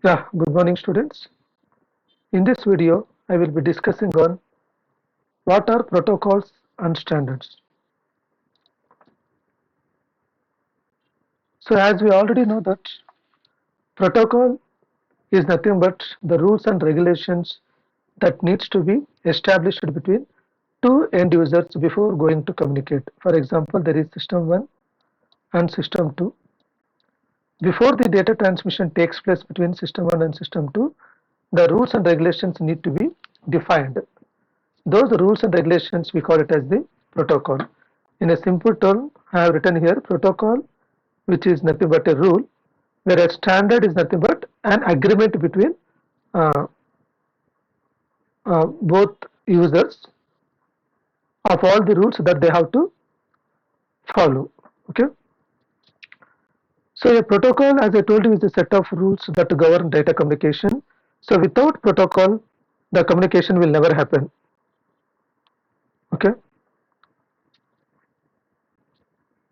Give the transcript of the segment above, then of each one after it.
Yeah, good morning students. In this video, I will be discussing on what are protocols and standards. So as we already know that protocol is nothing but the rules and regulations that needs to be established between two end users before going to communicate. For example, there is system 1 and system 2. Before the data transmission takes place between system 1 and system 2, the rules and regulations need to be defined. Those rules and regulations we call it as the protocol. In a simple term, I have written here protocol, which is nothing but a rule, whereas standard is nothing but an agreement between uh, both users of all the rules that they have to follow. Okay. So a protocol, as I told you, is a set of rules that govern data communication. So without protocol, the communication will never happen. Okay.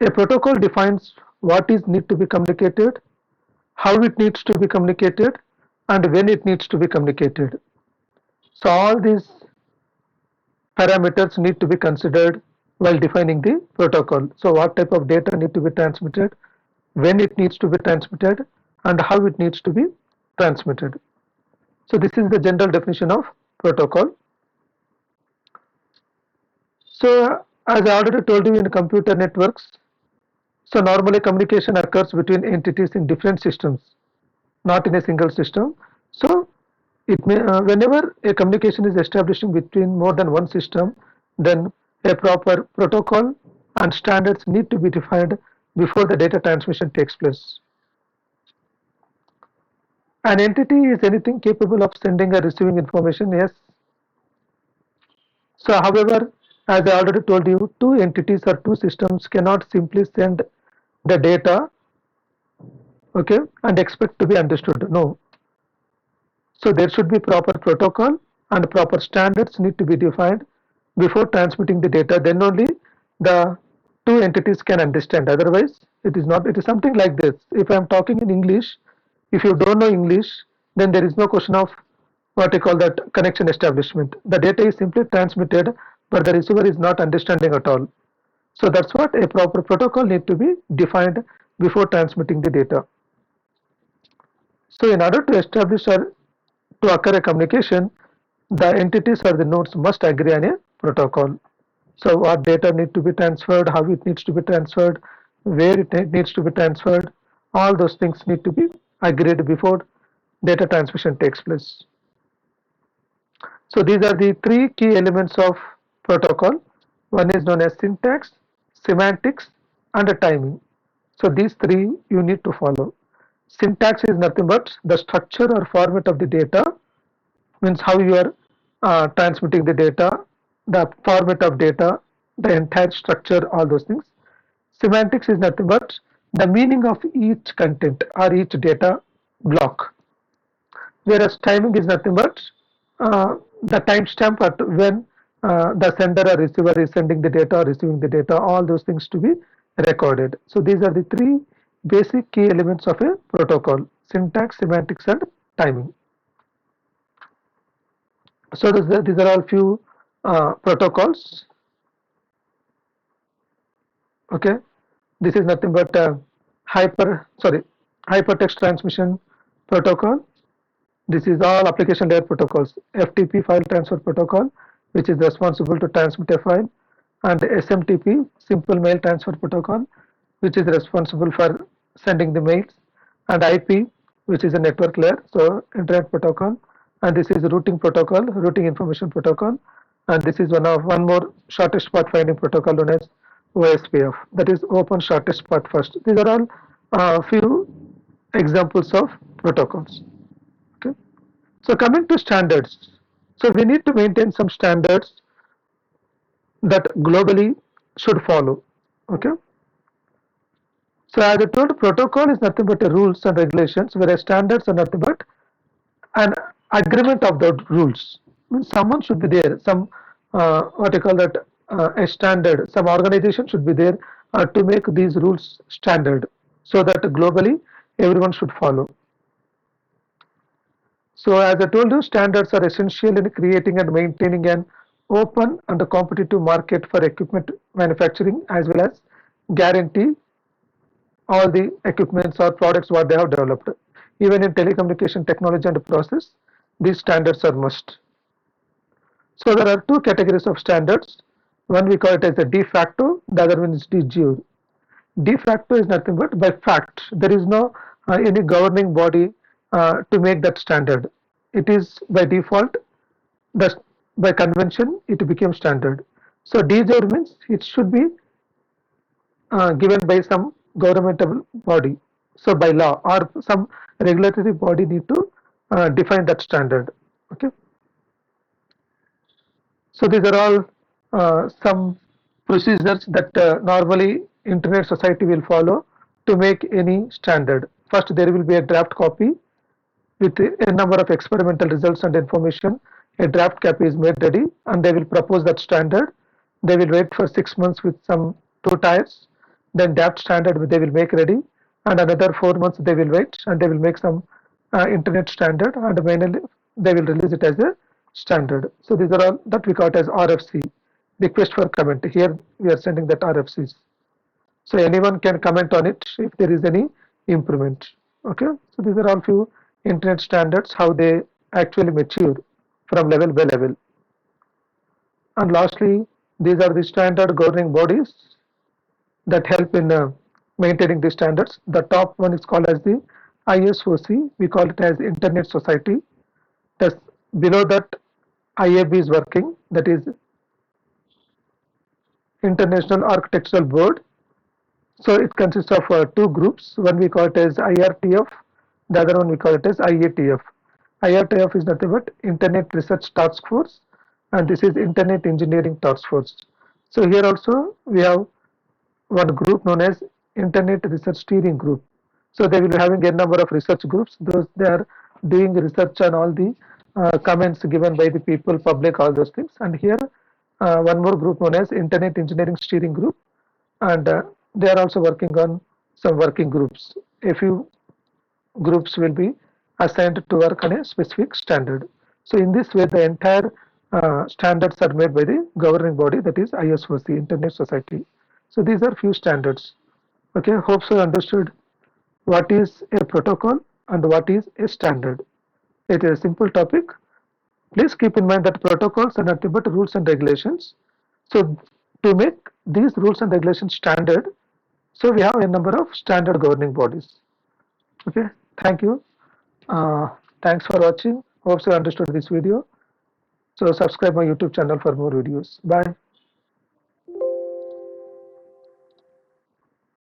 A protocol defines what is need to be communicated, how it needs to be communicated, and when it needs to be communicated. So all these parameters need to be considered while defining the protocol. So what type of data need to be transmitted, when it needs to be transmitted, and how it needs to be transmitted. So this is the general definition of protocol. So as I already told you, in computer networks, so normally communication occurs between entities in different systems, not in a single system. So it may whenever a communication is establishing between more than one system, then a proper protocol and standards need to be defined before the data transmission takes place. An entity is anything capable of sending or receiving information. Yes. So however, as I already told you, two entities or two systems cannot simply send the data, okay, and expect to be understood. No. So there should be proper protocol and proper standards need to be defined before transmitting the data. Then only the two entities can understand. Otherwise, it is not. It is something like this. If I am talking in English, if you don't know English, then there is no question of what you call that connection establishment. The data is simply transmitted, but the receiver is not understanding at all. So that's what a proper protocol need to be defined before transmitting the data. So in order to establish or to occur a communication, the entities or the nodes must agree on a protocol. So what data need to be transferred, how it needs to be transferred, where it needs to be transferred, all those things need to be agreed before data transmission takes place. So these are the three key elements of protocol. One is known as syntax, semantics, and timing. So these three you need to follow. Syntax is nothing but the structure or format of the data, means how you are transmitting the data, the format of data, the entire structure, all those things. Semantics is nothing but the meaning of each content or each data block, whereas timing is nothing but the timestamp at when the sender or receiver is sending the data or receiving the data, all those things to be recorded. So these are the three basic key elements of a protocol: syntax, semantics, and timing. So these are all few protocols. Okay, this is nothing but hypertext transmission protocol. This is all application layer protocols. FTP, file transfer protocol, which is responsible to transmit a file, and SMTP, simple mail transfer protocol, which is responsible for sending the mails, and IP, which is a network layer, so internet protocol, and this is routing protocol, routing information protocol, and this is one more shortest path finding protocol known as OSPF, that is open shortest path first. These are all few examples of protocols. Okay. So coming to standards, so we need to maintain some standards that globally should follow. Okay. So as I told, protocol is nothing but a rules and regulations, whereas standards are nothing but an agreement of the rules. Means someone should be there, some what you call that a standard. Some organization should be there to make these rules standard, so that globally everyone should follow. So as I told you, standards are essential in creating and maintaining an open and a competitive market for equipment manufacturing, as well as guarantee all the equipments or products what they have developed. Even in telecommunication technology and process, these standards are must. So there are two categories of standards. One we call it as a de facto, the other one is de jure. De facto is nothing but by fact. There is no any governing body to make that standard. It is by default, thus by convention, it became standard. So de jure means it should be given by some governmental body. So by law or some regulatory body need to define that standard. Okay. So these are all some procedures that normally internet society will follow to make any standard. First, there will be a draft copy with a number of experimental results and information. A draft copy is made ready, and they will propose that standard. They will wait for 6 months with some two tiers. Then draft standard they will make ready, and another 4 months they will wait, and they will make some internet standard, and finally they will release it as a standard. So these are all that we call it as RFC, request for comment. Here we are sending that RFCs. So anyone can comment on it if there is any improvement. Okay, so these are all few internet standards, how they actually mature from level by level. And lastly, these are the standard governing bodies that help in maintaining the standards. The top one is called as the ISOC. We call it as Internet Society. Thus, below that, IAB is working. That is International Architectural Board. So it consists of two groups. One we call it as IRTF, the other one we call it as IATF. IRTF is nothing but Internet Research Task Force, and this is Internet Engineering Task Force. So here also we have one group known as Internet Research Steering Group. So they will be having a number of research groups. Those they are doing research on all the comments given by the people, public, all those things. And here one more group known as Internet Engineering Steering Group, and they are also working on some working groups. A few groups will be assigned to work on a specific standard. So in this way, the entire standards are made by the governing body, that is ISOC, Internet Society. So these are few standards. Okay, hope so understood what is a protocol and what is a standard. It is a simple topic. Please keep in mind that protocols are nothing but rules and regulations. So to make these rules and regulations standard, so we have a number of standard governing bodies. Okay, thank you. Thanks for watching. Hope you understood this video. So subscribe my YouTube channel for more videos. Bye.